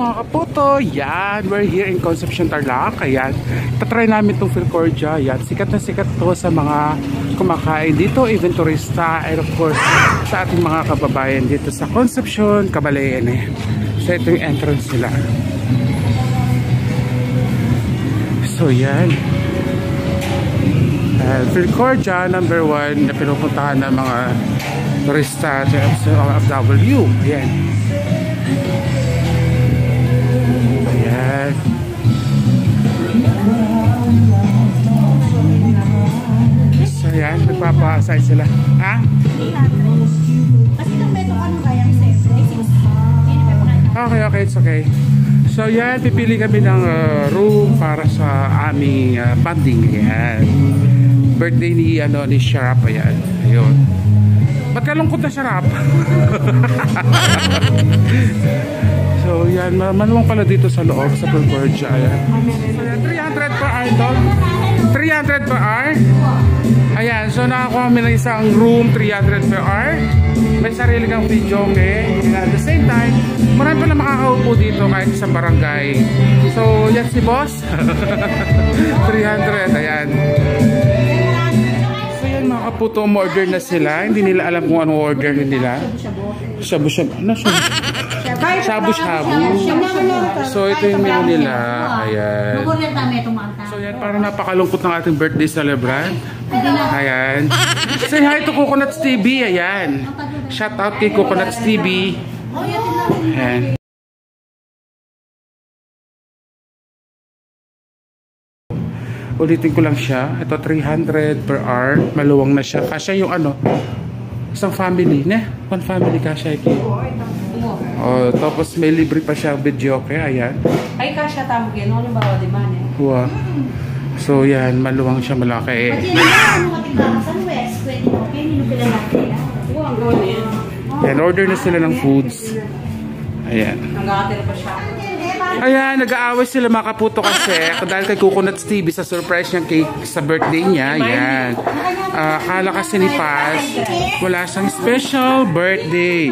mga kaputo, yan, we're here in Concepcion, Tarlac. Ayan, tatry namin itong Philcordia. Yan, sikat na sikat to sa mga kumakain dito, even turista, and of course sa ating mga kababayan dito sa Concepcion, Cabalayan. So ito yung entrance nila. So yan, Philcordia number 1 na pinupuntahan ng mga turista sa FW. Ayan. Ayan. So ayan, nagpapasay sila. Ha? Kasi itong beto ano kaya? Okay, okay, it's okay. So yan, pipili kami ng room para sa aming bonding. Ayan. Birthday ni Sharap. Ayan. Ayun. Ba't kalungkot na Sharap? So yan, maluwang pala dito sa loob sa Philcordia. Ayan. So yan, 300 per hour dog. 300 per hour. Ayan, so nakakuha kami ng isang room, 300 per hour. May sarili kang video, okay? And at the same time, marami pala makakaupo dito kahit sa barangay. So yan si boss. 300, ayan. So yan mga kaputo, order na sila. Hindi nila alam kung anong order nila. Shabu-shabu. Ano shabu-shabu? So ito yung menu nila. Ayan. So yan, parang napakalungkot ng ating birthday celebrant. Ayan. Say hi to Coconuts TV. Ayan. Shout out kay Coconuts TV. Ayan. Ulitin ko lang siya. Ito 300 per hour. Maluwang na siya. Kasya yung isang family, ne? One family kasya iki. Oh, tapos may libre pa siya video, okay? Ayan. Ay kasya tamo gino yung bawa di man eh. Wow. So yan, maluwang siya, malaki. Yan, order na sila ng foods. Ayan. Nag-aatira pa siya. Ayan, nag-aaway sila mga kaputo kasi dahil kay Coconuts TV sa surprise niyang cake sa birthday niya. Ayan. Akala kasi ni Paz, wala siyang special birthday.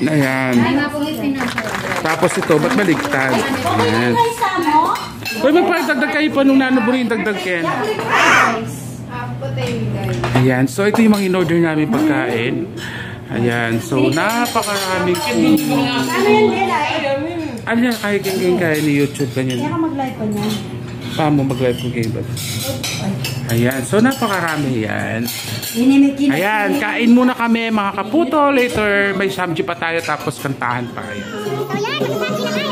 Ayan. Tapos ito, ba't baligtad? Ayan. Uy, magpagdagdag kayo pa nung nanaburi yung dagdag ken. Ayan, so ito yung mga in-order namin pagkain. Ayan, so napakaraming food. Ano yan, kaya ni YouTube ganyan. Kaya ka mag-live pa niya. Paano mag-live ko game ba? Ayan, so napakarami yan. Ayan, kain muna kami mga kaputo. Later, may samji pa tayo tapos kantahan pa. Ayan. So yan, mag-samji na tayo.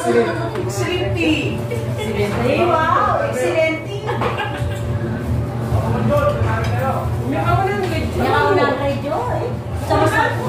Excelente! Wow! Excelente! Nakaw na ang radio eh. Sama-sama.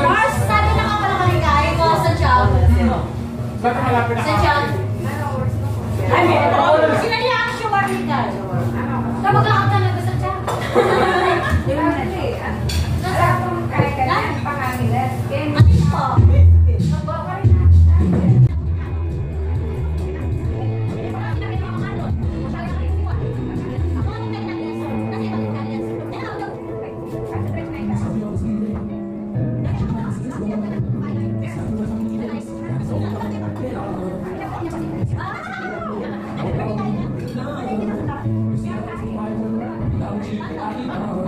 Mars, sabi na nga pala kanina ko sa job. Sa job. Sinalihan siya marita. Kapag kakanta na ba sa job? Ano?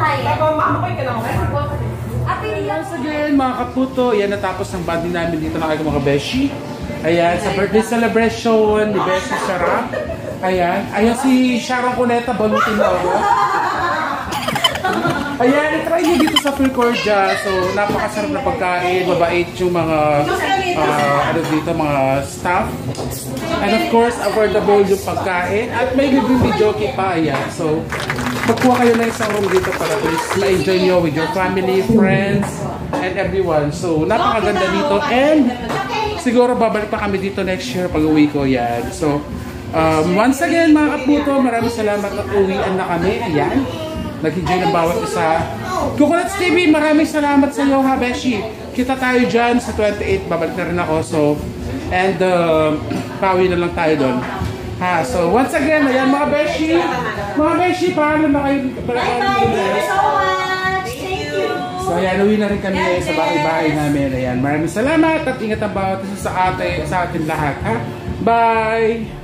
tayo. Once again, mga kaputo, yan natapos ang bonding namin dito na kayo mga beshi. Ayan, sa birthday celebration ni Beshi Sarap. Ayan, ayan si Sharon Cuneta, balutin na ako. Ayan, try nyo dito sa Fulcordia. So, napakasarap na pagkain, mabait yung mga ano dito, mga staff. And of course, affordable yung pagkain. At may libreng videoke pa, ayan. So, magkuha kayo na isang room dito para please ma-enjoy nyo with your family, friends, and everyone. So, napakaganda dito. And siguro babalik pa kami dito next year pag uwi ko, yan. So, once again, mga kaputo, maraming salamat at uwian na kami. Ayan. Nag-enjoy ng bawat isa. Coconuts TV, maraming salamat sa iyo, ha, Beshi. Kita tayo dyan sa 28, babalik na rin ako. So, and pawi na lang tayo doon. Ha, so once again, ayan mga Beshi. Mga Beshi, paano na kayo? Bye-bye. Thank you so much. Thank you. So, ayan, uwi na rin kami sa bahay-bahay namin. Ayan, maraming salamat at ingat ang bawat isa sa atin lahat, ha? Bye!